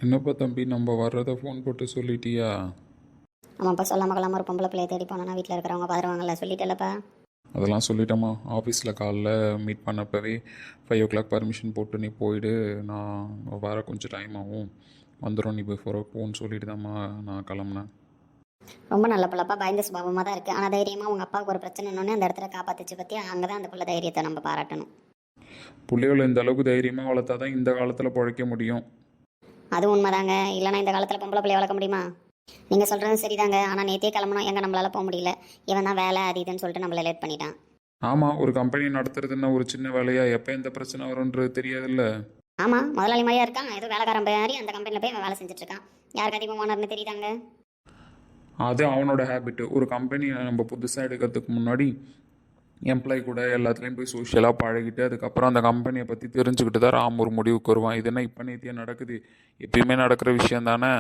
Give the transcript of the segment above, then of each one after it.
என்னப்பா தம்பி, நம்ம வர்றதை ஃபோன் போட்டு சொல்லிட்டியா? ஆமாப்பா, சொல்லாம கொள்ளாம ஒரு பொம்பளை பிள்ளைய தேடி போனோன்னா வீட்டில் இருக்கிறவங்க பாருவாங்கல்ல, சொல்லிட்டேல்லப்பா. அதெல்லாம் சொல்லிட்டேம்மா. ஆஃபீஸில் காலைல மீட் பண்ணப்பவே 5 o'clock பர்மிஷன் போட்டு நீ போயிடு, நான் வர கொஞ்சம் டைம் ஆகும், வந்துடும், நீ பிஃபோர் போன்னு சொல்லிட்டு தாம்மா நான் கிளம்புனேன். ரொம்ப நல்ல பிள்ளைப்பா, பயந்த சுபாவமாக தான் இருக்குது. ஆனால் தைரியமாக உங்கள் அப்பாவுக்கு ஒரு பிரச்சனைன்னு அந்த இடத்துல காப்பாற்றிச்சு பற்றி அங்கே தான் அந்த பிள்ளை தைரியத்தை நம்ம பாராட்டணும். பிள்ளைகளை இந்த அளவுக்கு தைரியமாக வளர்த்தா தான் இந்த காலத்தில் பிழைக்க முடியும். அது உண்மைதாங்க. இல்லைனா இந்த காலத்தில் பொம்பளை பிள்ளைய வளர்க்க முடியுமா? நீங்கள் சொல்கிறது சரிதாங்க. ஆனால் நேற்றே கிளம்பணும், எங்கே நம்மளால் போக முடியல. இவன் தான் வேலை அது இதுன்னு சொல்லிட்டு நம்மளை லேட் பண்ணிட்டான். ஆமாம், ஒரு கம்பெனி நடத்துறதுன்னா ஒரு சின்ன வேலையாக எப்போ எந்த பிரச்சனை வரும்ன்றது தெரியாதுல்ல. ஆமாம், முதலாளி மாதிரியா இருக்கான், ஏதோ வேலைக்காரன் மாதிரி அந்த கம்பெனியில் போய் அவன் வேலை செஞ்சுட்ருக்கான். யாருக்கு அதிகமாக ஓனர்னு தெரியுதாங்க? அது அவனோட ஹேபிட்டு. ஒரு கம்பெனி நம்ம புதுசாக எடுக்கிறதுக்கு முன்னாடி எம்ப்ளாயி கூட எல்லாத்துலேயும் போய் சோஷியலாக பழகிட்டு அதுக்கப்புறம் அந்த கம்பெனியை பற்றி தெரிஞ்சுக்கிட்டு தான் ராம் ஒரு முடிவுக்கு வருவான். இது என்ன இப்போ நேத்தியே நடக்குது? எப்பயுமே நடக்கிற விஷயம் தானே.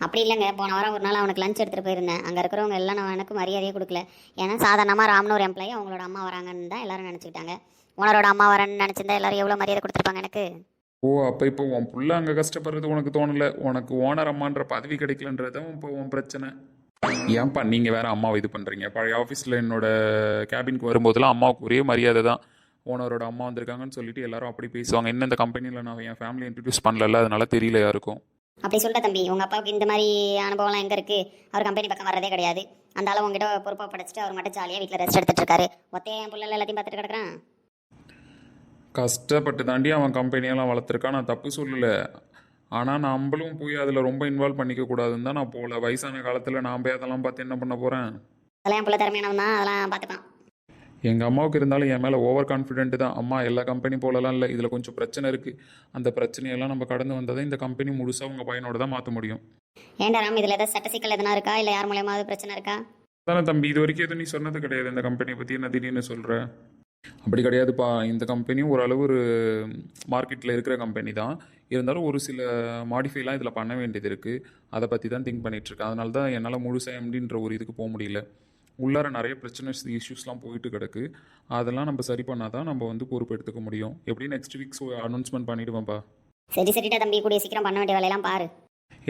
அப்படி இல்லைங்க. போன வாரம் ஒரு நாள் அவனுக்கு லஞ்ச் எடுத்துகிட்டு போயிருந்தேன். அங்கே இருக்கிறவங்க எல்லாம் நான் எனக்கு மரியாதையே கொடுக்கல. ஏன்னா சாதாரணமாக ராம்னு ஒரு எம்ப்ளாயி அவங்களோட அம்மா வராங்கன்னு தான் எல்லாரும் நினச்சிக்கிட்டாங்க. ஓனரோட அம்மா வரேன்னு நினச்சிருந்தா எல்லாரும் எவ்வளோ மரியாதை கொடுத்துருப்பாங்க எனக்கு. ஓ, அப்போ இப்போ உன் புள்ள அங்கே கஷ்டப்படுறது உனக்கு தோணலை, உனக்கு ஓனர் அம்மான்ற பதவி கிடைக்கலன்றது இப்போ உன் பிரச்சனை. ஏன்ப்பா நீங்கள் வேறு அம்மாவை இது பண்ணுறீங்க? பழைய ஆஃபீஸில் என்னோட கேபினுக்கு வரும்போதெல்லாம் அம்மாவுக்கு ஒரே மரியாதை தான். ஓனரோட அம்மா வந்திருக்காங்கன்னு சொல்லிட்டு எல்லாரும் அப்படி பேசுவாங்க. என்ன இந்த கம்பெனியில் நான் என் ஃபேமிலி இன்ட்ரடியூஸ் பண்ணல, அதனால தெரியல யாருக்கும். அப்படி சொல்லிட்ட தம்பி, உங்கள் அப்பாவுக்கு இந்த மாதிரி அனுபவம்லாம் எங்கே இருக்குது? அவர் கம்பெனி பக்கம் வர்றதே கிடையாது. அந்த அளவு உங்ககிட்ட பொறுப்பாக படைச்சிட்டு அவர் மட்டும் ஜாலியாக வீட்டில் ரெஸ்ட் எடுத்துட்டு இருக்காரு. ஒத்தையா என் பிள்ளை எல்லாத்தையும் பார்த்துட்டு கிடக்குறான். கஷ்டப்பட்டு தாண்டி அவன் கம்பெனியெல்லாம் வளர்த்துருக்கான், நான் தப்பு சொல்லலை. ஆனால் நம்மளும் போய் அதில் ரொம்ப இன்வால்வ் பண்ணிக்க கூடாதுன்னு தான் நான் போகல. வயசான காலத்தில் நான் போய் அதெல்லாம் பார்த்து என்ன பண்ண போகிறேன்? அதெல்லாம் என் பிள்ளை திறமையானவன் தான், அதெல்லாம் பார்த்துப்பான். எங்கள் அம்மாவுக்கு இருந்தாலும் என் மேலே ஓவர் கான்ஃபிடென்ட் தான். அம்மா எல்லா கம்பெனி போலலாம் இல்லை, இதில் கொஞ்சம் பிரச்சனை இருக்குது, அந்த பிரச்சனையெல்லாம் நம்ம கடந்து வந்ததை இந்த கம்பெனி முழுசாக உங்கள் பையனோட தான் மாற்ற முடியும். ஏன்டா ராம், இதில் ஏதாவது சட்ட சிக்கல் எதனா இருக்கா? இல்லை யார் மூலியமாவது பிரச்சனை இருக்கா? தானே தம்பி, இது வரைக்கும் எதுவும் நீ சொன்னது கிடையாது இந்த கம்பெனியை பற்றி, என்ன திடீர்னு சொல்கிற? அப்படி கிடையாதுப்பா. இந்த கம்பெனியும் ஓரளவு ஒரு மார்க்கெட்டில் இருக்கிற கம்பெனி தான். இருந்தாலும் ஒரு சில மாடிஃபைலாம் இதில் பண்ண வேண்டியது இருக்குது. அதை பற்றி தான் திங்க் பண்ணிகிட்ருக்கேன். அதனால தான் என்னால் முழுசாக எம்டின்ற ஒரு இதுக்கு போக முடியல. உள்ளார நிறைய பிரச்சனை இஷ்யூஸ்லாம் போயிட்டு கிடக்கு. அதெல்லாம் நம்ம சரி பண்ணால் தான் நம்ம வந்து பொறுப்பு எடுத்துக்க முடியும். எப்படி நெக்ஸ்ட் வீக்ஸ் அனௌன்ஸ்மெண்ட் பண்ணிவிடுவேன்ப்பா. சரி சரிடா தம்பி, கூடிய சீக்கிரம் பண்ண வேண்டிய வேலையெல்லாம் பாரு.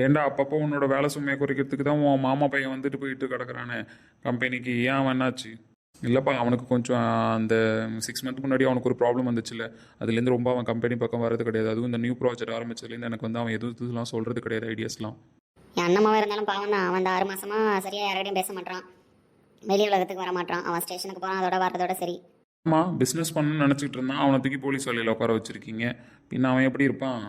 ஏன்டா அப்பப்போ உன்னோட வேலை சுமையை குறைக்கிறதுக்கு தான் உன் மாமா பையன் வந்துட்டு போயிட்டு கிடக்குறானே கம்பெனிக்கு, ஏன் அவன் என்னாச்சு? இல்லைப்பா, அவனுக்கு கொஞ்சம் அந்த 6 month முன்னாடி அவனுக்கு ஒரு ப்ராப்ளம் வந்துச்சுல்ல, அதுலேருந்து ரொம்ப அவன் கம்பெனி பக்கம் வர்றது கிடையாது. அதுவும் இந்த நியூ ப்ராஜெக்ட் ஆரம்பிச்சதுலேருந்து எனக்கு வந்து அவன் எதுவும் சொல்கிறது கிடையாது, ஐடியாஸ்லாம். என் அண்ணமாவே இருந்தாலும் பாவம் தான். அவன் அந்த 6 மாசமாக சரியாக யாரோடையும் பேச மாட்டான், வெளி உலகத்துக்கு வர மாட்டான். அவன் ஸ்டேஷனுக்கு போகிறான், அதோட வர்றதோட சரி. ஆமாம், பிஸ்னஸ் பண்ணணும்னு நினச்சிக்கிட்டு இருந்தான். அவனை தூக்கி போலீஸ் வேலையில் உட்கார வச்சுருக்கீங்க. பின்ன அவன் எப்படி இருப்பான்?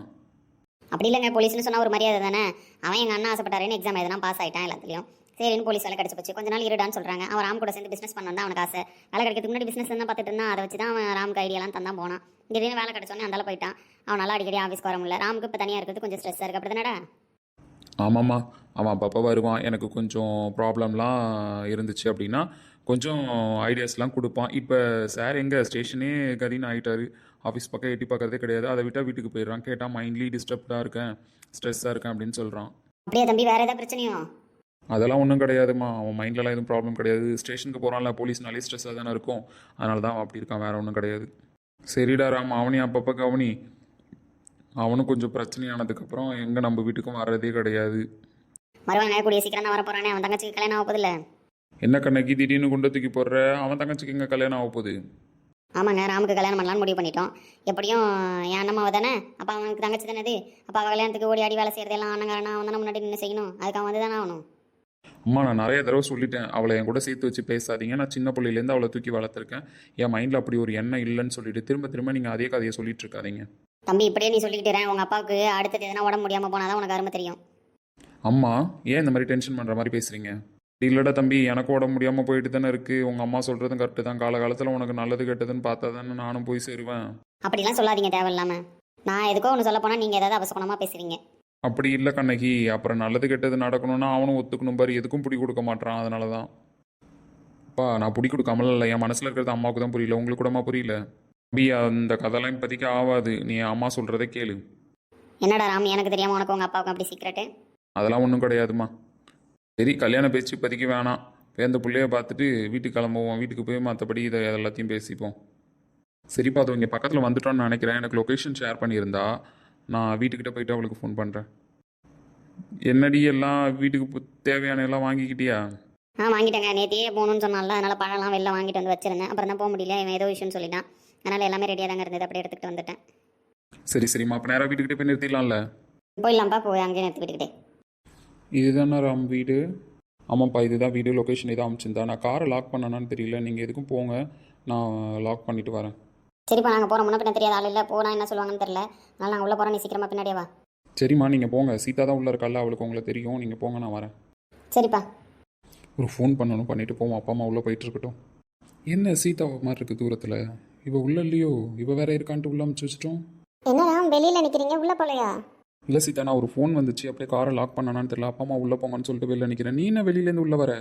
அப்படி இல்லைங்க, போலீஸ்னு சொன்னால் ஒரு மரியாதை தானே. அவன் எங்கள் அண்ணா ஆசைப்பட்டாருன்னு எக்ஸாம் எதனா பாஸ் ஆகிட்டான் எல்லாத்துலையும். சரின்னு போலீஸ் வேலை கிடச்சி போச்சு. கொஞ்ச நாள் இருடான்னு சொல்கிறாங்க. அவன் ராம் கூட சேர்ந்து பிஸ்னஸ் பண்ணணும் தான் அவனுக்கு ஆசை. வேலை கிடைக்கிறதுக்கு முன்னாடி பிஸ்னஸ் தான் பார்த்துட்டு இருந்தான். அதை வச்சு தான் அவன் ராமுக்கு ஐடியாலாம் தந்தான் போனான். திடீர்னு வேலை கிடச்சோன்னே அந்தால போயிட்டான். அவன் நல்லா அடிக்கடி ஆஃபீஸ்க்கு வர முடியல. ராமுக்கு இப்போ தனியாக இருக்கிறது கொஞ்சம் ஸ்ட்ரெஸ்ஸாக இருக்குது. அப்படி தானடா? ஆமாம்மா, அவன் அப்பப்போ வருவான். எனக்கு கொஞ்சம் ப்ராப்ளம்லாம் இருந்துச்சு அப்படின்னா கொஞ்சம் ஐடியாஸ்லாம் கொடுப்பான். இப்போ சார் எங்கள் ஸ்டேஷனே கதின்னு ஆகிட்டாரு. ஆஃபீஸ் பக்கம் எட்டி பார்க்கறதே கிடையாது. அதை விட்டால் வீட்டுக்கு போயிடுறான். கேட்டால் மைண்ட்லி டிஸ்டர்ப்டாக இருக்கேன், ஸ்ட்ரெஸ்ஸாக இருக்கேன் அப்படின்னு சொல்கிறான். அப்படியே தம்பி, வேறு ஏதாவது பிரச்சனையோ? அதெல்லாம் ஒன்றும் கிடையாதுமா, அவன் மைண்ட்லலாம் எதுவும் ப்ராப்ளம் கிடையாது. ஸ்டேஷனுக்கு போகிறான்ல, போலீஸ்னாலே ஸ்ட்ரெஸ்ஸாக தானே இருக்கும், அதனால தான் அவன் அப்படி இருக்கான், வேறு ஒன்றும் கிடையாது. சரிடா ராம், அவனையும் அப்பப்போ கவனி. அவனும் கொஞ்சம் பிரச்சனையானதுக்கப்புறம் எங்கே நம்ம வீட்டுக்கும் வர்றதே கிடையாது. வருவாங்க, கூடிய சீக்கிரம் தான் வர போகிறானே. அவன் தங்கச்சிக்கு கல்யாணம் ஆக போதில்ல? என்ன கண்ணக்கி திடீர்னு குண்டை தூக்கி போடுற? அவன் தங்கச்சிக்கு எங்கே கல்யாணம் ஆக போகுது? ஆமாங்க, ராமுக்கு கல்யாணம் பண்ணலான்னு முடிவு பண்ணிட்டோம். எப்படியும் என் அண்ணம்மாவை தானே, அப்போ அவனுக்கு தங்கச்சி தானே அது. அப்போ அவள் கல்யாணத்துக்கு ஓடி ஆடி வேலை செய்கிறதெல்லாம் அண்ணங்காரனா அவன் தானே முன்னாடி நின்று செய்யணும். அதுக்கு அவன் வந்து தானே ஆகணும். அம்மா, நான் நிறைய தடவை சொல்லிட்டேன், அவளை என் கூட சேர்த்து வச்சு பேசாதீங்க. நான் சின்ன பிள்ளையிலேருந்து அவளை தூக்கி வளர்த்துருக்கேன். என் மைண்டில் அப்படி ஒரு எண்ணம் இல்லைன்னு சொல்லிட்டு திரும்ப திரும்ப நீங்கள் அதே கதையை சொல்லிட்டு இருக்காதீங்க. தம்பி, இப்படியே நீ சொல்லிக்கிட்டேன். உங்கள் அப்பாவுக்கு அடுத்தது எதனா உடம்பு முடியாமல் போனால் தான் உனக்கு அருமை தெரியும். அம்மா, ஏன் இந்த மாதிரி டென்ஷன் பண்ணுற மாதிரி பேசுகிறீங்க? இல்லைடா தம்பி, எனக்கு உடம்பு முடியாமல் போயிட்டு தானே இருக்குது. உங்கள் அம்மா சொல்கிறதும் கரெக்டு தான். காலகாலத்தில் உனக்கு நல்லது கெட்டதுன்னு பார்த்தா தானே நானும் போய் சேருவேன். அப்படிலாம் சொல்லாதீங்க தேவையில்லாமல். நான் எதுக்கோ ஒன்று சொல்ல போனால் நீங்கள் ஏதாவது அவசரமாக பேசுவீங்க. அப்படி இல்லை கண்ணகி, அப்புறம் நல்லது கெட்டது நடக்கணும்னா அவனும் ஒத்துக்கணும் பாரு. எதுக்கும் பிடி கொடுக்க மாட்டான், அதனால தான். அப்பா, நான் பிடி கொடுக்காமல இல்லை, என் மனசில் இருக்கிறது அம்மாவுக்கு தான் புரியல, உங்களுக்கு கூடமா புரியல? தம்பி, அந்த கதைலாம் இப்போதைக்கு ஆகாது. நீ அம்மா சொல்கிறதே கேளு. என்னடா ராம், எனக்கு தெரியாமல் உனக்கு உங்கள் அப்பாவுக்கு அப்படி சீக்கிரட்டு? அதெல்லாம் ஒன்றும் கிடையாதுமா. சரி, கல்யாண பேச்சு இப்போதைக்கு வேணாம். அந்த பிள்ளைய பார்த்துட்டு வீட்டுக்கு கிளம்புவோம். வீட்டுக்கு போய் மற்றபடி இதை எல்லாத்தையும் பேசிப்போம். சரிப்பா, அது இங்கே பக்கத்தில் வந்துட்டோன்னு நினைக்கிறேன். எனக்கு லொக்கேஷன் ஷேர் பண்ணியிருந்தா நான் வீட்டுக்கிட்ட போயிட்டு அவளுக்கு ஃபோன் பண்ணுறேன். என்னடி எல்லாம் வீட்டுக்கு தேவையான எல்லாம் வாங்கிக்கிட்டியா? வாங்கிட்டேங்க. நேத்தியே போகணும்னு சொன்னால, அதனால் பழம்லாம் வெளில வாங்கிட்டு வந்து வச்சிருந்தேன். அப்புறம் தான் போக முடியல, இவன் ஏதோ விஷயம்னு சொல்லிட்டான். அதனால் எல்லாமே ரெடியாக தாங்க இருந்தது, அப்படியே எடுத்துகிட்டு வந்துட்டேன். சரி சரிம்மா, அப்போ நேராக வீட்டுக்கிட்ட போய் நிறுத்திடலாம்ல? போயிடலாம்ப்பா, போய் அங்கேயே நிறுத்தி விட்டுக்கிட்டே. இதுதானே ராம் வீடு? ஆமாப்பா, இதுதான் வீடு. லொக்கேஷன் இதான் அமைச்சிருந்தா. நான் காரை லாக் பண்ணனான்னு தெரியல. நீங்கள் எதுக்கும் போங்க, நான் லாக் பண்ணிட்டு வரேன். சரிப்பா, நாங்கள் போகிறோம். முன்ன பின்ன தெரியாத ஆள் இல்லை, போனால் என்ன சொல்லுவாங்கன்னு தெரியல. அதனால் நாங்கள் உள்ளே போகிறோம், நீ சீக்கிரமாக பின்னாடியே வா. சரிம்மா, நீங்கள் போங்க. சீதா தான் உள்ளே இருக்கால, அவளுக்கு உங்களை தெரியும். நீங்கள் போங்க, நான் வரேன். சரிப்பா. ஒரு ஃபோன் பண்ணணும், பண்ணிவிட்டு போவோம். அப்பா அம்மா உள்ளே போயிட்டு இருக்கட்டும். என்ன சீதா மாதிரி இருக்குது தூரத்தில்? இவ உள்ள இல்லையோ? இவ வேற இருக்கான்ட்டு உள்ள அமைச்சு வச்சிட்டோம். என்னடா வெளியில் நிற்கிறீங்க, உள்ளே போகலையா? இல்லை சீதா, நான் ஒரு ஃபோன் வந்துச்சு, அப்படியே காரை லாக் பண்ணானான்னு தெரியல. அப்பா அம்மா உள்ளே போங்கன்னு சொல்லிட்டு வெளில நிற்கிறேன். நீ என்ன வெளியிலேருந்து உள்ளே வர?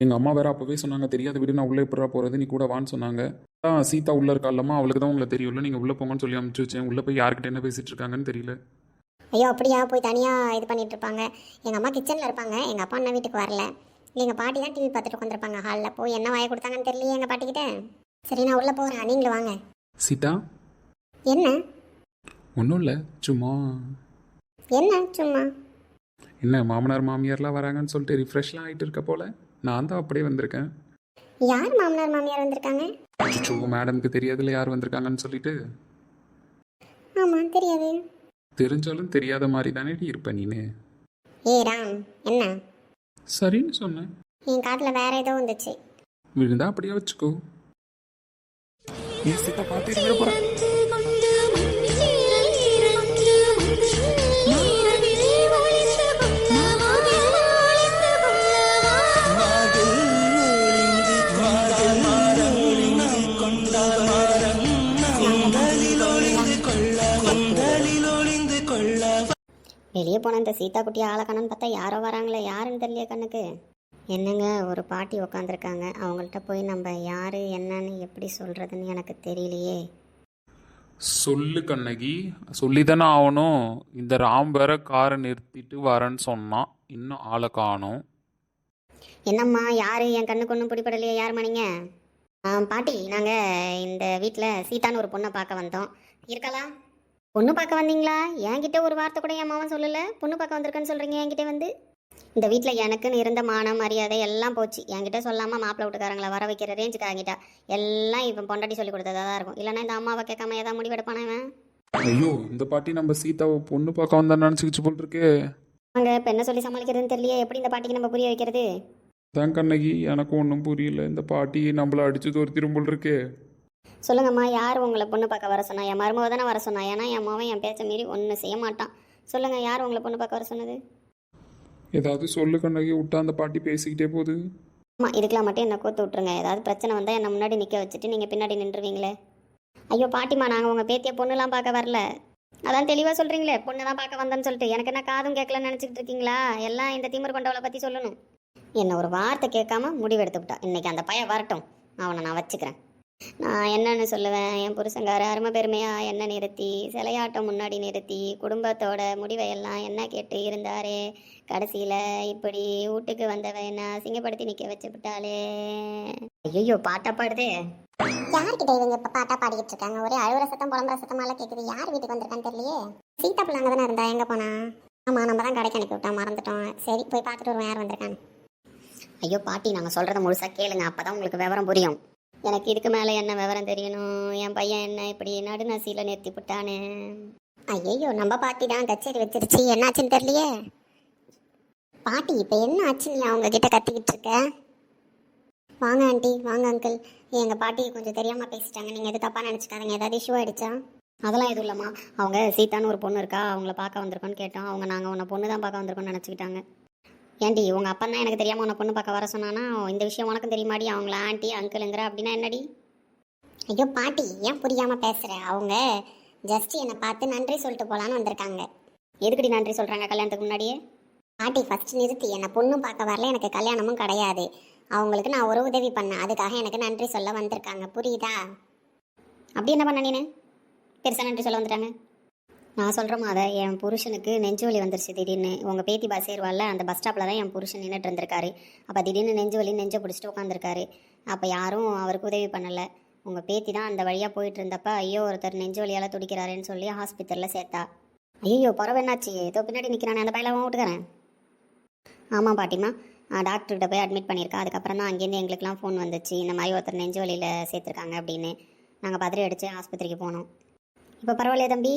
எங்கள் அம்மா வேற அப்போவே சொன்னாங்க, தெரியாத வீடு, நான் உள்ளே எப்படா போகிறது, நீ கூட வான்னு சொன்னாங்க. சீதா உள்ளே இருக்கால்லம்மா, அவளுக்கு தான் உங்களை தெரியும்ல, நீங்கள் உள்ளே போங்கன்னு சொல்லி அனுப்பிச்சு வச்சேன். உள்ளே போய் யார்கிட்ட என்ன பேசிகிட்டு இருக்காங்கன்னு தெரியல. ஐயோ அப்படியா? போய் தனியாக இது பண்ணிட்டு இருப்பாங்க. எங்கள் அம்மா கிச்சனில் இருப்பாங்க, எங்கள் அப்பா அண்ணன் வீட்டுக்கு வரல. எங்கள் பாட்டி தான் டிவி பார்த்துட்டு உட்காந்துருப்பாங்க ஹாலில். போய் என்ன வாயை கொடுத்தாங்கன்னு தெரியலையே எங்கள் பாட்டிக்கிட்ட. சரி, நான் உள்ளே போகிறேன், நீங்களும் வாங்க. சீதா, என்ன? ஒன்றும் இல்லை, சும்மா. என்ன சும்மா? என்ன மாமனார் மாமியார்லாம் வராங்கன்னு சொல்லிட்டு ரிஃப்ரெஷ்லாம் ஆகிட்டு இருக்க போல. நான் தான் அப்படியே வந்திருக்கேன். யார் மாமனார் மாமியார் வந்திருக்காங்க? அச்சோ, மேடம்க்கு தெரியாதுல யார் வந்திருக்காங்கன்னு சொல்லிட்டு. ஆமாம், தெரியாது. தெரிஞ்சாலும் தெரியாத மாதிரி தானே இருப்ப நீனு. ராம், என்ன? சரின்னு சொன்னேன். என் காட்டில் வேற ஏதோ வந்துச்சு. விழுந்தா அப்படியே வச்சுக்கோ. சீதா பார்த்து விட போகிறேன். வெளியே போன இந்த சீதா குட்டியை ஆளக்கணும்னு பார்த்தா யாரோ வராங்களே, யாருன்னு தெரியல கண்ணுக்கு. என்னங்க, ஒரு பாட்டி உக்காந்துருக்காங்க, அவங்கள்ட்ட போய் நம்ம யாரு என்னன்னு எப்படி சொல்றதுன்னு எனக்கு தெரியலையே. சொல்லு கண்ணகி, சொல்லிதானே ஆகணும். இந்த ராம் வேற காரை நிறுத்திட்டு வரேன்னு சொன்னான், இன்னும் ஆளை காணோம். என்னம்மா, யாரு? என் கண்ணுக்கு ஒன்றும் பிடிப்படலையே, யாரும்மா நீங்க? பாட்டி, நாங்கள் இந்த வீட்டில் சீதான்னு ஒரு பொண்ணை பார்க்க வந்தோம். இருக்காளா? பொண்ணு பார்க்க வந்தீங்களா? என்கிட்ட ஒரு வார்த்தை கூட என் மாவன் சொல்லலை. பொண்ணு பார்க்க வந்திருக்கேன்னு சொல்கிறீங்க என்கிட்ட வந்து. இந்த வீட்டில் எனக்குன்னு இருந்த மானம் மரியாதை எல்லாம் போச்சு. என்கிட்ட சொல்லாமல் மாப்பிள்ளை வீட்டுக்காரங்களை வர வைக்கிற ரேஞ்சுக்கு ஆகிட்டா. எல்லாம் இவன் பொண்டாட்டி சொல்லி கொடுத்ததா தான் இருக்கும். இல்லைன்னா இந்த அம்மாவை கேட்காம ஏதாவது முடிவெடுப்பானே இவன். ஐயோ, இந்த பாட்டி நம்ம சீதாவை பொண்ணு பார்க்க வந்தா நினச்சிக்கிச்சு போல் இருக்கு. அங்கே இப்போ என்ன சொல்லி சமாளிக்கிறதுன்னு தெரியலையே. எப்படி இந்த பாட்டிக்கு நம்ம புரிய வைக்கிறது? தான் கண்ணகி, எனக்கும் ஒன்றும் புரியல. இந்த பாட்டி நம்மளை அடிச்சு துரத்திரும் போல் இருக்கு. சொல்லுங்கம்மா, யார் உங்களை பொண்ணு பார்க்க வர சொன்னா? என் மருமக தானே வர சொன்னா. ஏன்னா என் மாவன் என் பேச்சை மீறி ஒன்றும் செய்ய மாட்டான். சொல்லுங்கள், யார் உங்களை பொண்ணு பார்க்க வர சொன்னது? ஏதாவது சொல்லு கண்ணகி, விட்டா அந்த பாட்டி பேசிக்கிட்டே போகுது. அம்மா, இதுக்கெல்லாம் மட்டும் என்ன கோத்து விட்ருங்க. ஏதாவது பிரச்சனை வந்தால் என்னை முன்னாடி நிற்க வச்சுட்டு நீங்கள் பின்னாடி நின்றுவீங்களே. ஐயோ பாட்டிம்மா, நாங்கள் உங்கள் பேத்தியை பொண்ணுலாம் பார்க்க வரல. அதான் தெளிவாக சொல்கிறீங்களே, பொண்ணு தான் பார்க்க வந்தேன்னு சொல்லிட்டு. எனக்கு என்ன காதும் கேட்கலன்னு நினச்சிக்கிட்டு இருக்கீங்களா? எல்லாம் இந்த திமிர் கொண்டவளை பற்றி சொல்லணும். என்ன ஒரு வார்த்தை கேட்காம முடிவெடுத்து விட்டா. இன்றைக்கி அந்த பையன் வரட்டும், அவனை நான் வச்சுக்கிறேன். நான் என்னன்னு சொல்லுவேன், என் புருஷங்கார அருமை பெருமையாக என்ன நிறுத்தி, சிலையாட்டம் முன்னாடி நிறுத்தி, குடும்பத்தோட முடிவையெல்லாம் என்ன கேட்டு இருந்தாரே, கடைசியில் இப்படி வீட்டுக்கு வந்தவன் என்ன அசிங்கப்படுத்தி நிற்க வச்சு விட்டாலே. ஐயோ, பாட்டா பாடுதே. யார்கிட்ட இவங்க இப்போ பாட்டா பாடிக்கிட்டு இருக்காங்க? ஒரே அழுவுற சத்தம் புலம்புற சத்தமாலாம் கேட்குது. யார் வீட்டுக்கு வந்திருக்கான்னு தெரியலையே. சீதா பிள்ளை அங்கே தானே இருந்தா, எங்கே போனா? ஆமாம், நம்ம தான் கடைக்கு அனுப்பி விட்டோம், மறந்துட்டோம். சரி, போய் பார்த்துட்டு வருவோம் யார் வந்திருக்கான்னு. ஐயோ பாட்டி, நாங்கள் சொல்கிறத முழுசாக கேளுங்க, அப்போ தான் உங்களுக்கு விவரம் புரியும். எனக்கு இதுக்கு மேலே என்ன விவரம் தெரியணும்? என் பையன் என்ன இப்படி நடுநசியில் நிறுத்தி விட்டானே. ஐயோ, நம்ம பாட்டி தான் கச்சேரி வச்சிருச்சு. என்னாச்சுன்னு தெரியலையே. பாட்டி, இப்போ என்ன ஆச்சு? நீ அவங்க கிட்ட கத்திக்கிட்டு இருக்க? வாங்க ஆண்டி, வாங்க அங்கிள். எங்கள் பாட்டி கொஞ்சம் தெரியாமல் பேசிட்டாங்க, நீங்கள் எது தப்பாக நினச்சிக்காதீங்க. ஏதாவது இஷ்யூ ஆகிடுச்சா? அதெல்லாம் எதுவும் இல்லைம்மா. அவங்க சீதான்னு ஒரு பொண்ணு இருக்கா, அவங்கள பார்க்க வந்திருக்கோன்னு கேட்டோம். அவங்க நாங்கள் உன்னை பொண்ணு தான் பார்க்க வந்திருக்கோன்னு நினச்சிக்கிட்டாங்க. ஏன்டி, உங்கள் அப்பா தான் எனக்கு தெரியாமல் உன்னை பொண்ணு பார்க்க வர சொன்னானா? இந்த விஷயம் உனக்கும் தெரியுமாடி? அவங்கள ஆண்டி அங்கிளுங்கிற அப்படின்னா என்னடி? ஐயோ பாட்டி, ஏன் புரியாமல் பேசுகிற? அவங்க ஜஸ்ட் என்னை பார்த்து நன்றி சொல்லிட்டு போகலான்னு வந்திருக்காங்க. எதுக்கடி நன்றி சொல்கிறாங்க கல்யாணத்துக்கு முன்னாடியே? பாட்டி, ஃபஸ்ட் நிறுத்தி. என்னை பொண்ணும் பார்க்க வரல, எனக்கு கல்யாணமும் கிடையாது. அவங்களுக்கு நான் ஒரு உதவி பண்ணேன், அதுக்காக எனக்கு நன்றி சொல்ல வந்திருக்காங்க. புரியுதா? அப்படி என்ன பண்ண நீனு? பெருசாக நன்றி சொல்ல வந்துட்டாங்க. நான் சொல்கிறேம்மா, அதை என் புருஷனுக்கு நெஞ்சு வலி வந்துருச்சு திடீர்னு. உங்கள் பேத்தி பஸ் ஏறுவாள்ல, அந்த பஸ் ஸ்டாப்பில் தான் என் புருஷன் நின்றுட்டு இருந்திருக்காரு. அப்போ திடீர்னு நெஞ்சு வலி நெஞ்சை பிடிச்சிட்டு உட்காந்துருக்காரு. அப்போ யாரும் அவருக்கு உதவி பண்ணலை. உங்கள் பேத்தி தான் அந்த வழியாக போயிட்டு இருந்தப்ப ஐயோ ஒருத்தர் நெஞ்சு வலியால் துடிக்கிறாருன்னு சொல்லி ஹாஸ்பிட்டலில் சேர்த்தா. ஐயோ பரவ என்னாச்சு? ஏதோ பின்னாடி நிற்கிறானே அந்த பையன் விட்டுக்கிறேன். ஆமாம் பாட்டிமா, டாக்டர்கிட்ட போய் அட்மிட் பண்ணியிருக்கா. அதுக்கப்புறம் தான் அங்கேருந்து எங்களுக்குலாம் ஃபோன் வந்துச்சு, இந்த மாதிரி ஒருத்தர் நெஞ்சு வலியில் சேர்த்துருக்காங்க அப்படின்னு. நாங்கள் பதறி அடித்து ஆஸ்பத்திரிக்கு போனோம். இப்போ பரவாயில்லையா தம்பி?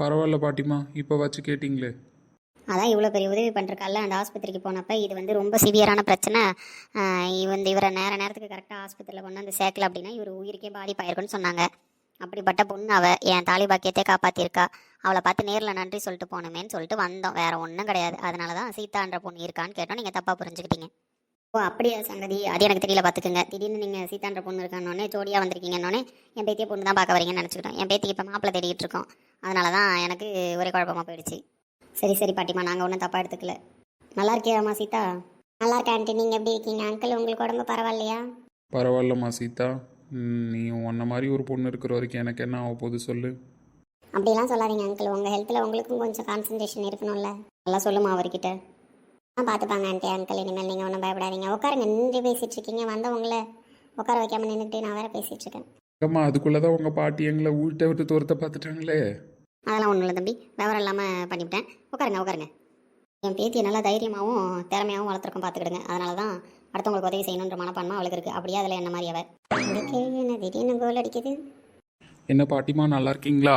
பரவாயில்ல பாட்டிமா, இப்போ வச்சு கேட்டிங்களே. அதான் இவ்வளோ பெரிய உதவி பண்ணிருக்கால அந்த ஆஸ்பத்திரிக்கு போனப்போ இது வந்து ரொம்ப சிவியரான பிரச்சனை. இவரை நேரத்துக்கு கரெக்டாக ஆஸ்பத்திரியில் கொண்டு வந்து சேர்க்கல அப்படின்னா இவர் உயிருக்கே பாதிப்பாயிருக்குன்னு சொன்னாங்க. அப்படிப்பட்ட பொண்ணு என் தாலி பாக்கியத்தை காப்பாற்றிருக்கா. அவளை பார்த்து நேரில் நன்றி சொல்லிட்டு போனோமேன்னு சொல்லிட்டு வந்தோம், வேற ஒன்றும் கிடையாது. அதனால தான் சீதான்ற பொண்ணு இருக்கான்னு கேட்டோம், நீங்கள் தப்பாக புரிஞ்சுக்கிட்டீங்க. ஓ அப்படியா சங்கதி? அது எனக்கு தெரியல பார்த்துக்குங்க. திடீர்னு நீங்கள் சீதான்ற பொண்ணு இருக்கானோடனே ஜோடியாக வந்திருக்கீங்கன்னொடனே என் பேத்தியை பொண்ணு தான் பார்க்க வரீங்கன்னு நினச்சிக்கிட்டோம். என் பேத்திக்கு இப்போ மாப்பிள்ளை தேடிட்டு இருக்கோம். அதனால தான் எனக்கு ஒரே குழப்பமாக போயிடுச்சு. சரி பாட்டிமா, நாங்கள் ஒன்றும் தப்பாக எடுத்துக்கல. நல்லா இருக்கியாம்மா சீதா? நல்லா இருக்கேன் ஆண்டி. நீங்கள் எப்படி இருக்கீங்க அங்கிள்? உங்களுக்கு உடம்பு பரவாயில்லையா? பரவாயில்லம்மா சீதா, நீ உன்ன மாதிரி ஒரு பொண்ணு இருக்கிற வரைக்கும் எனக்கு என்ன ஆக போகுது சொல்லு. அப்படிலாம் சொல்லாதீங்க அங்கிள். உங்கள் ஹெல்த்தில் உங்களுக்கும் கொஞ்சம் கான்சன்ட்ரேஷன் இருக்கணும்ல. நல்லா சொல்லுமா அவர்கிட்ட. பார்த்துப்பாங்க ஆண்டி. அங்கிள் இனிமேல் நீங்கள் ஒன்றும் பயப்படாதீங்க. உட்காருங்க, நின்று பேசிகிட்டு இருக்கீங்க. வந்தவங்கள உட்கார வைக்காமல் நின்றுட்டு நான் வேறு பேசிகிட்டு இருக்கேன். அம்மா அதுக்குள்ளே தான் உங்கள் பாட்டி எங்களை வீட்டை விட்டு தூரத்தை பார்த்துட்டாங்களே. அதெல்லாம் ஒன்றும் இல்லை தம்பி, விவரம் இல்லாமல் பண்ணிவிட்டேன். உட்காருங்க. என் பேத்தியை நல்லா தைரியமாகவும் திறமையாகவும் வளர்த்துருக்கோம், பார்த்துக்கிடுங்க. அதனால தான் அடுத்தவங்களுக்கு உதவி செய்யணுன்ற மனப்பான்மை அவளுக்கு இருக்குது. அப்படியே அதில் என்ன மாதிரி அவள் இந்த கேள்வி என்ன திடீர்னு கோல் அடிக்குது? என்ன பாட்டிமா, நல்லா இருக்கீங்களா?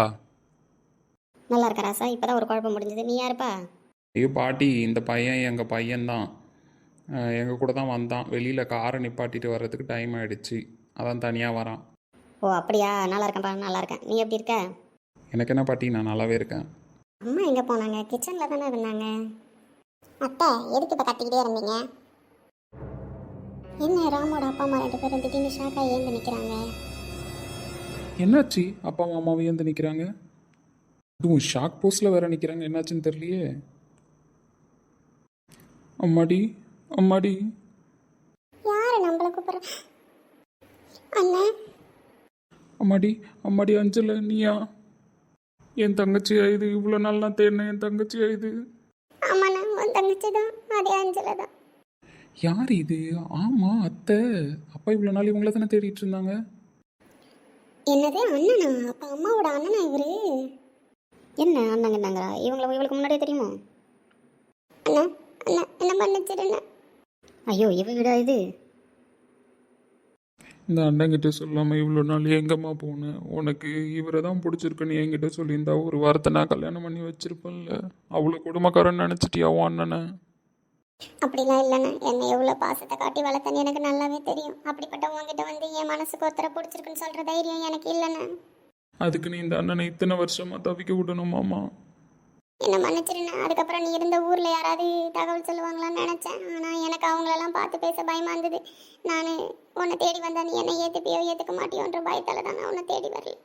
நல்லா இருக்க ராசா. இப்போ தான் ஒரு குழப்பம் முடிஞ்சது. நீ யாருப்பா? ஐயோ பாட்டி, இந்த பையன் எங்கள் பையன்தான். எங்கள் கூட தான் வந்தான். வெளியில் காரை நிப்பாட்டிட்டு வர்றதுக்கு டைம் ஆகிடுச்சு, அதான் தனியாக வரான். ஓ அப்படியா? நல்லா இருக்கேன்ப்பா, நல்லா இருக்கேன். நீ எப்படி இருக்க? எனக்கு என்ன பாட்டி, நான் நல்லாவே இருக்கேன். அம்மா எங்கே போனாங்க? கிச்சனில் தானே இருந்தாங்க. அத்தை எதுக்கு இப்போ கத்திக்கிட்டே இருந்தீங்க? என்ன ராமோட அப்பா அம்மா 2 பேரும் திடீர்னு ஷாக்காக ஏந்து நிற்கிறாங்க? என்னாச்சு? அப்பா அம்மாவும் ஏந்து நிற்கிறாங்க, அதுவும் ஷாக் போஸ்டில் வேற நிற்கிறாங்க. என்னாச்சுன்னு தெரியலையே. அம்மாடி அம்மாடி. யாரு நம்மளை கூப்பிட்ற? அண்ணா. அம்மாடி அம்மாடி, அஞ்சல நீயா? என் தங்கச்சியா இது? இவ்வளோ நாள் நான் தேடினேன், என் தங்கச்சியா இது? ஆமாண்ணா, உன் தங்கச்சி தான். அதே அஞ்சலை தான். யார் இது? ஆமாம் அத்தை. அப்பா இவ்வளோ நாள் இவங்கள தானே தேடிட்டு இருந்தாங்க. என்னது அண்ணனா? அப்போ அம்மாவோட அண்ணனா இவரு? என்ன அண்ணங்கன்னாங்களா? இவங்களுக்கு முன்னாடியே தெரியுமா? அண்ணா அண்ணா என்ன பண்ணிச்சிருண்ணா? ஐயோ இவ விடா இது. இந்த அண்ணங்கிட்ட சொல்லாமல் இவ்வளோ நாள் எங்கம்மா போனேன்? உனக்கு இவரை தான் பிடிச்சிருக்குன்னு என்கிட்ட சொல்லியிருந்தா ஒரு வாரத்தை நான் கல்யாணம் பண்ணி வச்சிருப்பேன்ல. அவ்வளோ குடும்பக்காரன் நினச்சிட்டியா உன் அண்ணனை? அப்படிலாம் இல்லைண்ணா. என்னை எவ்வளோ பாசத்தை காட்டி வளர்த்தேன்னு எனக்கு நல்லாவே தெரியும். அப்படிப்பட்ட உங்ககிட்ட வந்து என் மனசுக்கு ஒருத்தரை பிடிச்சிருக்குன்னு சொல்கிற தைரியம் எனக்கு இல்லைண்ணா. அதுக்கு நீ இந்த அண்ணனை இத்தனை வருஷமாக தவிக்க விடணுமாம்மா? என்ன மன்னிச்சிருண்ணா. அதுக்கப்புறம் நீ இருந்த ஊரில் யாராவது தகவல் சொல்லுவாங்களான்னு நினச்சேன். ஆனால் எனக்கு அவங்களெல்லாம் பார்த்து பேச பயமாக இருந்தது. நான் உன்னை தேடி வந்தா நீ என்னை ஏற்றுப்பியோ ஏற்றுக்க மாட்டியோன்ற பயத்தால் தான் நான் உன்னை தேடி வரல.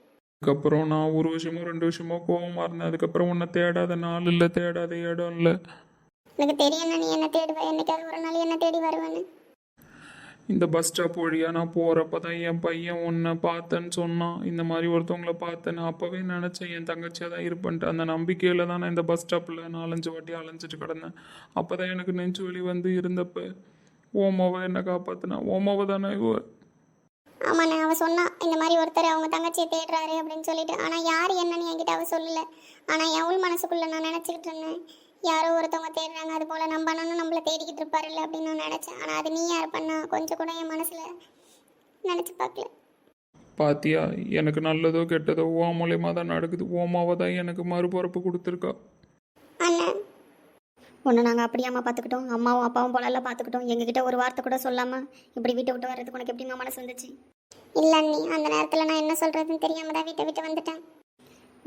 அதுக்கப்புறம் நான் 1 வருஷமோ 2 வருஷமோ கோவமாக இருந்தேன். அதுக்கப்புறம் உன்னை தேடாத நாள் இல்லை, தேடாத இடம் இல்லை. எனக்கு தெரியும்ண்ணா நீ என்ன தேடுவேன். என்னைக்காவது ஒரு நாள் என்ன தேடி வருவேன்னு. இந்த பஸ் ஸ்டாப் வழியாக நான் போகிறப்ப தான் என் பையன் உன்னை பார்த்தேன்னு சொன்னான். இந்த மாதிரி ஒருத்தவங்களை பார்த்தேன். நான் அப்போவே நினச்சேன் என் தங்கச்சியாக தான் இருப்பேன்ட்டு. அந்த நம்பிக்கையில் தான் நான் இந்த பஸ் ஸ்டாப்பில் 4-5 வாட்டி அலைஞ்சிட்டு கிடந்தேன். அப்போ தான் எனக்கு நெஞ்சு வலி வந்து இருந்தப்போ ஓமாவை என்னை காப்பாற்றினா. ஓமாவை தானே இவ? ஆமாண்ணா, அவள் சொன்னா இந்த மாதிரி ஒருத்தர் அவங்க தங்கச்சியை தேடுறாரு அப்படின்னு சொல்லிட்டு. ஆனால் யார் என்னன்னு என்கிட்ட அவள் சொல்லலை. ஆனால் என் உள் மனசுக்குள்ளே நான் நினச்சிக்கிட்டு இருந்தேன், யாரோ ஒருத்தவங்க தேடுறாங்க, அது போல் நம்ம அண்ணனும் நம்மளை தேடிக்கிட்டு இருப்பாருல்ல அப்படின்னு நான் நினச்சேன். ஆனால் அது நீ யார் பண்ணா கொஞ்சம் கூட என் மனசில் நினச்சி பார்க்கல. பாத்தியா, எனக்கு நல்லதோ கெட்டதோ ஓ மூலியமாக தான் நடக்குது. ஓமாவை தான் எனக்கு மறுபிறப்பு கொடுத்துருக்கா. அண்ணன் ஒன்று நாங்கள் அப்படியாம்மா பார்த்துக்கிட்டோம். அம்மாவும் அப்பாவும் போலெல்லாம் பார்த்துக்கிட்டோம். எங்ககிட்ட ஒரு வார்த்தை கூட சொல்லாமல் இப்படி வீட்டை விட்டு வர்றதுக்கு உனக்கு எப்படிமா மனசு வந்துச்சு? இல்லை நீ அந்த நேரத்தில் நான் என்ன சொல்கிறதுன்னு தெரியாமல் தான் வீட்டை விட்டு வந்துட்டேன்.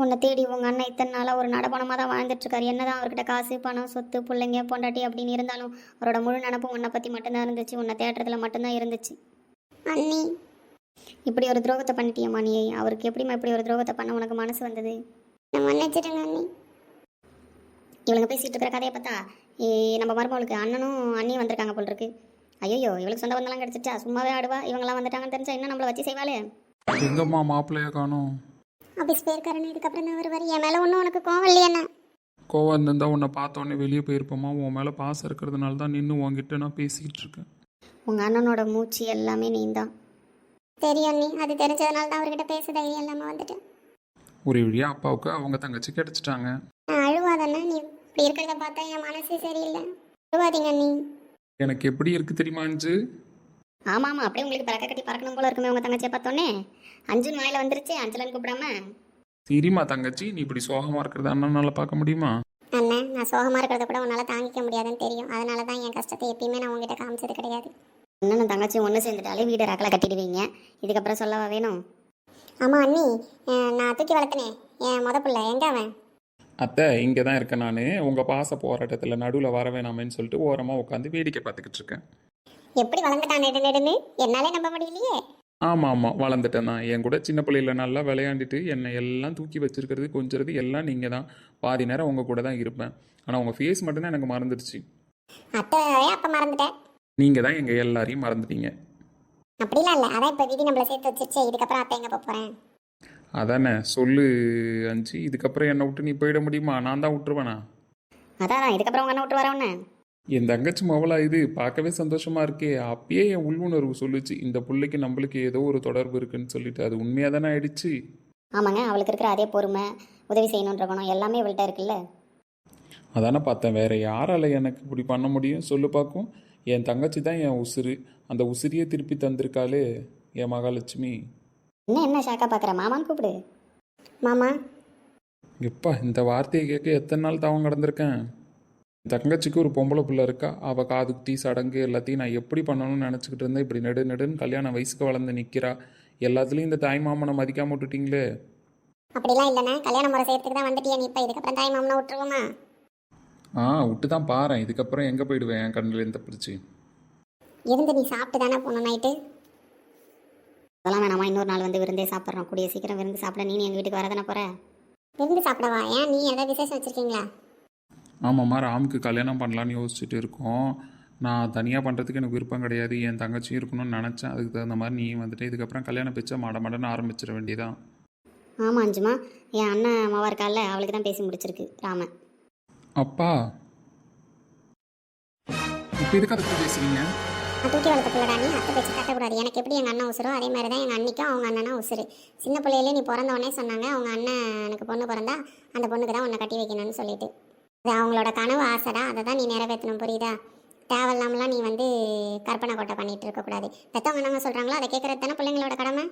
உன்னை தேடி உங்கள் அண்ணன் இத்தனை நாளாக ஒரு நடப்பணமாக தான் வாழ்ந்துட்டுருக்காரு. என்ன தான் அவர்கிட்ட காசு பணம் சொத்து பிள்ளைங்க பொண்டாட்டி அப்படின்னு இருந்தாலும் அவரோட முழு நினப்பும் உன்னை பற்றி மட்டும்தான் இருந்துச்சு. உன்னை தேடுறதுல மட்டும்தான் இருந்துச்சு. அண்ணி இப்படி ஒரு துரோகத்தை பண்ணிட்டியம்மா நீ. அவருக்கு எப்படிம்மா இப்படி ஒரு துரோகத்தை பண்ண உனக்கு மனசு வந்தது? நான் மன்னிச்சிடுங்க அண்ணி. இவளுங்க பேசிகிட்டு இருக்கிற கதையை பார்த்தா நம்ம மருமகளுக்கு அண்ணனும் அண்ணியும் வந்திருக்காங்க போல் இருக்கு. ஐயோ இவளுக்கு சொந்த பந்தெல்லாம் கிடச்சிச்சா? சும்மாவே ஆடுவா. இவங்கெல்லாம் வந்துட்டாங்கன்னு தெரிஞ்சா இன்னும் நம்மளை வச்சு செய்வாளே. எங்கம்மா மாப்பிள்ளைய காணோம்? ஆஃபீஸ் போயிருக்காருன்னு. இதுக்கப்புறம் தான் வருவார். என் மேலே ஒன்றும் உனக்கு கோவம் இல்லையண்ணா? கோவம் இருந்தால் உன்னை பார்த்தோன்னே வெளியே போயிருப்போமா? உன் மேலே பாசம் இருக்கிறதுனால தான் நின்று உங்ககிட்ட நான் பேசிக்கிட்டு இருக்கேன். உங்கள் அண்ணனோட மூச்சு எல்லாமே நீ தான். தெரியும் அண்ணி, அது தெரிஞ்சதுனால தான் அவர்கிட்ட பேச தைரியம் இல்லாமல் வந்துட்டேன். ஒரு வழியாக அப்பாவுக்கு அவங்க தங்கச்சி கிடச்சிட்டாங்க. நான் அழுவாதண்ணா, நீ இப்படி இருக்கிறத பார்த்தா என் மனசே சரியில்லை. அழுவாதீங்க அண்ணி. எனக்கு எப்படி இருக்குது தெரியுமா அஞ்சு? ஆமாம் ஆமாம், அப்படியே உங்களுக்கு பறக்க கட்டி பறக்கணும் போல இருக்குமே உங்கள் தங்கச்சியை பார்த்தோன்னே. அஞ்சுன்னு வாயில வந்துருச்சு, அஞ்சலன்னு கூப்பிடாம. சரிம்மா தங்கச்சி, நீ இப்படி சோகமாக இருக்கிறத அண்ணனால பார்க்க முடியுமா? அண்ணன், நான் சோகமாக இருக்கிறத கூட உன்னால் தாங்கிக்க முடியாதுன்னு தெரியும். அதனால தான் என் கஷ்டத்தை எப்பயுமே நான் உங்ககிட்ட காமிச்சது கிடையாது. அண்ணன் தங்கச்சி ஒன்று சேர்ந்துட்டாலே வீடு ரக்கில் கட்டிடுவீங்க, இதுக்கப்புறம் சொல்லவா வேணும்? ஆமாம் அண்ணி, நான் தூக்கி வளர்த்தனே என் முத பிள்ளை, எங்கே அவன்? அத்தை இங்கே தான் இருக்கேன் நான். உங்கள் பாச போராட்டத்தில் நடுவில் வர வேணாமேன்னு சொல்லிட்டு ஓரமாக உட்காந்து வேடிக்கை பார்த்துக்கிட்டு இருக்கேன். எப்படி வளர்ந்துட்டான் நெடு நெடுன்னு, என்னாலே நம்ப முடியலையே. ஆமாம் ஆமாம், வளர்ந்துட்டேன் தான். என் கூட சின்ன பிள்ளையில நல்லா விளையாண்டுட்டு என்னை எல்லாம் தூக்கி வச்சிருக்கிறது கொஞ்சிறது எல்லாம் நீங்கள் தான். பாதி நேரம் உங்கள் கூட தான் இருப்பேன். ஆனால் உங்கள் ஃபேஸ் மட்டும்தான் எனக்கு மறந்துடுச்சு. அத்தையே அப்போ மறந்துட்டேன். நீங்கள் தான் எங்கள் எல்லாரையும் மறந்துட்டீங்க. அப்படிலாம் இல்லை, அதான் இப்போ விதி நம்மளை சேர்த்து வச்சிருச்சு. இதுக்கப்புறம் அத்தை எங்கே போகிறேன்? அதானே சொல்லு அஞ்சு. இதுக்கப்புறம் என்னை விட்டு நீ போயிட முடியுமா? நான் தான் விட்டுருவேனா? அதான் இதுக்கப்புறம் உங்க அண்ணன் விட்டு வரவுன்னு. என் தங்கச்சி மவளா இது பார்க்கவே சந்தோஷமா இருக்கே. அப்பயே என் உள்ளுணர்வு சொல்லுச்சு, இந்த பிள்ளைக்கு நம்மளுக்கு ஏதோ ஒரு தொடர்பு இருக்குன்னு சொல்லிட்டு. அது உண்மையாக தானே ஆயிடுச்சு. ஆமாங்க, அவளுக்கு இருக்கிற அதே பொறுமை, உதவி செய்யணுன்ற குணம் எல்லாமே இவள்கிட்ட இருக்குல்ல. அதானே பார்த்தேன். வேற யாரால எனக்கு இப்படி பண்ண முடியும் சொல்லு பார்க்கும். என் தங்கச்சி தான் என் உசுரு. அந்த உசிரியை திருப்பி தந்திருக்காளே என் மகாலட்சுமி. என்ன ஷாக்கா பார்க்குற? மாமான்னு கூப்பிடு. மாமா. எப்பா இந்த வார்த்தையை கேட்க எத்தனை நாள் தவம் கடந்திருக்கேன். தங்கச்சிக்கு ஒரு பொம்பளை பிள்ளை இருக்கா. அவள் காது குத்தி சடங்கு எல்லாத்தையும் நான் எப்படி பண்ணணும்னு நினச்சிக்கிட்டு இருந்தேன். இப்படி நெடுன்னு கல்யாண வயசுக்கு வளர்ந்து நிற்கிறா. எல்லாத்துலேயும் இந்த தாய் மாமனை மதிக்காம விட்டுட்டீங்களே. அப்படிலாம் இல்லைண்ணா, கல்யாண முறை செய்யறதுக்கு தான் வந்துட்டியா நீ. இப்போ இதுக்கப்புறம் தாய் மாமனை விட்டுருவோமா? விட்டு தான் பாரு. இதுக்கப்புறம் எங்கே போயிடுவேன் என் கண்ணில் தப்பிச்சு. இருந்து நீ சாப்பிட்டு தானே போகணும் நைட்டு. அதெல்லாம் வேணாமா, இன்னொரு நாள் வந்து விருந்தே சாப்பிட்றோம். கூடிய சீக்கிரம் விருந்து சாப்பிட நீ எங்கள் வீட்டுக்கு வரதானே போகிற? விருந்து சாப்பிடவா? ஏன், நீ எதாவது விசேஷம் வச்சுருக்கீங்களா? ஆமாம்மா, ராமுக்கு கல்யாணம் பண்ணலான்னு யோசிச்சுட்டு இருக்கோம். நான் தனியாக பண்ணுறதுக்கு எனக்கு விருப்பம் கிடையாது. என் தங்கச்சியும் இருக்கணும்னு நினச்சேன். அதுக்கு தகுந்த மாதிரி நீ வந்துட்டு இதுக்கப்புறம் கல்யாணம் பேச்சா மடன்னு ஆரம்பிச்சிட வேண்டியதான். ஆமாம் அஞ்சுமா, என் அண்ணன் மாவா இருக்கால, அவளுக்கு தான் பேசி முடிச்சிருக்கு ராமன். அப்பா இப்போ இதுக்கு அதை பற்றி பேசுறீங்க? நான் தூக்கி வளர்த்த பிள்ளைடா நீ, அத்தை பேச்சு கட்டக்கூடாது. எனக்கு எப்படி எங்கள் அண்ணன் உசுரோ அதே மாதிரி தான் எங்கள் அண்ணிக்கும் அவங்க அண்ணனா உசுரு. சின்ன பிள்ளையிலே நீ பிறந்தவொடனே சொன்னாங்க, அவங்க அண்ணன் எனக்கு பொண்ணு பிறந்தா அந்த பொண்ணுக்கு தான் உன்னை கட்டி வைக்கணும்னு சொல்லிட்டு. அது அவங்களோட கனவு ஆசைடா, அதை தான் நீ நிறைவேற்றணும், புரியுதா? தேவையில்லாமலாம் நீ வந்து கற்பனை கோட்டை பண்ணிட்டு இருக்கக்கூடாது. பெற்றவங்க என்னங்க சொல்கிறாங்களோ அதை கேட்குறது தானே பிள்ளைங்களோட கடமை.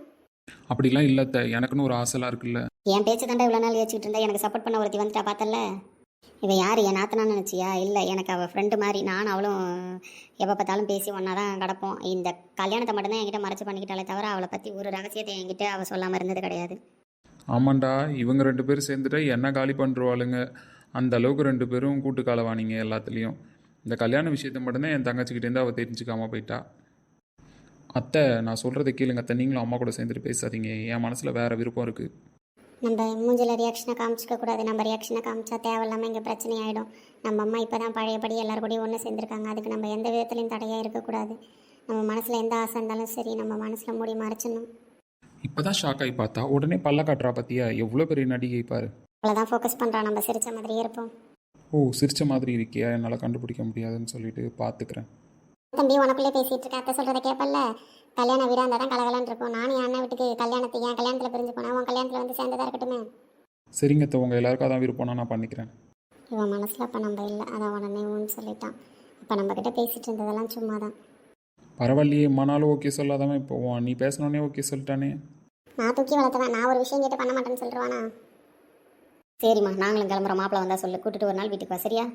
அப்படிலாம் இல்லை. எனக்குன்னு ஒரு ஆசைலாம் இருக்குல்ல. என் பேச்சு தாண்டா இவ்வளோ நாள் யோசிச்சுட்டு இருந்தா. எனக்கு சப்போர்ட் பண்ண ஒருத்தி வந்துட்டா பார்த்தல. இவன் யார், என் நாத்தனான்னு நினச்சியா? இல்லை, எனக்கு அவள் ஃப்ரெண்டு மாதிரி. நானும் அவளும் எப்போ பார்த்தாலும் பேசி ஒன்றா தான் கிடப்போம். இந்த கல்யாணத்தை மட்டும்தான் என்கிட்ட மறைச்சு பண்ணிக்கிட்டாலே தவிர அவளை பற்றி ஒரு ரகசியத்தை என்கிட்ட அவள் சொல்லாமல் இருந்தது கிடையாது. ஆமாண்டா, இவங்க 2 பேரும் சேர்ந்துட்டா என்ன காலி பண்ணுருவாளுங்க. அந்த அளவுக்கு 2 பேரும் கூட்டு காலவானிங்க எல்லாத்துலேயும். இந்த கல்யாண விஷயத்தை மட்டும்தான் என் தங்கச்சிக்கிட்டேருந்து அவள் தெரிஞ்சுக்காமல் போயிட்டா. அத்தை நான் சொல்கிறத கேளுங்க அத்தை. நீங்களும் அம்மா கூட சேர்ந்துட்டு பேசாதீங்க. என் மனசில் வேறு விருப்பம் இருக்குது. நம்ம மூஞ்சில் ரியாக்ஷனை காமிச்சிக்க கூடாது. நம்ம ரியாக்ஷனை காமிச்சா தேவையில்லாமல் இங்கே பிரச்சனை ஆகிடும். நம்ம அம்மா இப்போ தான் பழையபடி எல்லாரும் கூடயும் ஒன்று சேர்ந்துருக்காங்க. அதுக்கு நம்ம எந்த விதத்துலையும் தடையாக இருக்கக்கூடாது. நம்ம மனசில் எந்த ஆசை இருந்தாலும் சரி, நம்ம மனசில் மூடி மறைச்சிடணும். இப்போ தான் ஷாக் ஆகி பார்த்தா உடனே பல்ல காட்டுறா பற்றியா? எவ்வளோ பெரிய நடிகை பாரு. அவ்வளோதான் ஃபோக்கஸ் பண்ணுறா, நம்ம சிரிச்ச மாதிரியே இருப்போம். ஓ, சிரிச்ச மாதிரி இருக்கியா? என்னால் கண்டுபிடிக்க முடியாதுன்னு சொல்லிட்டு பார்த்துக்கிறேன். தம்பி உனக்குள்ளே பேசிகிட்டு இருக்க, அத்தை சொல்கிறத கேட்பல்ல. கல்யாண வீடாக இருந்தால் தான் கலகலான்னு இருக்கும். நானும் என் அண்ணன் வீட்டுக்கு கல்யாணத்தை என் கல்யாணத்தில் பிரிஞ்சு போனேன், உன் கல்யாணத்தில் வந்து சேர்ந்ததாக இருக்கட்டுமே. சரிங்க அத்தை, உங்கள் எல்லாருக்கும் அதான் விருப்பம்னா நான் பண்ணிக்கிறேன். இவன் மனசில் அப்போ நம்ம இல்லை, அதான் உடனே ஊன்னு சொல்லிட்டான். இப்போ நம்மக்கிட்ட பேசிகிட்டு இருந்ததெல்லாம் சும்மா தான். பரவாயில்லையே, மனாலும் ஓகே சொல்லாதவன் இப்போ நீ பேசினோடனே ஓகே சொல்லிட்டானே. நான் தூக்கி வளர்த்தவன், நான் ஒரு விஷயம் கேட்டு பண்ண மாட்டேன்னு சொல்லிடுவானா? சரிம்மா, நாங்களும் கிளம்புற. மாப்பிள்ளை வந்தால் சொல்லு, கூட்டிட்டு ஒரு நாள் வீட்டுக்கு வா, சரியா?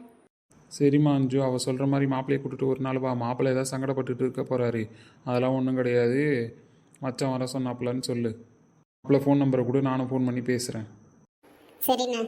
சரிம்மா அஞ்சு, அவள் சொல்கிற மாதிரி மாப்பிள்ளையை கூட்டிட்டு ஒரு நாள் வா. மாப்பிள்ளை ஏதாவது சங்கடப்பட்டுட்டு இருக்க போகிறாரு. அதெல்லாம் ஒன்றும் கிடையாது. மச்சான் வர சொன்னாப்புலன்னு சொல்லு. மாப்பிள்ளை ஃபோன் நம்பரை கூட நானும் ஃபோன் பண்ணி பேசுகிறேன். சரிண்ணா.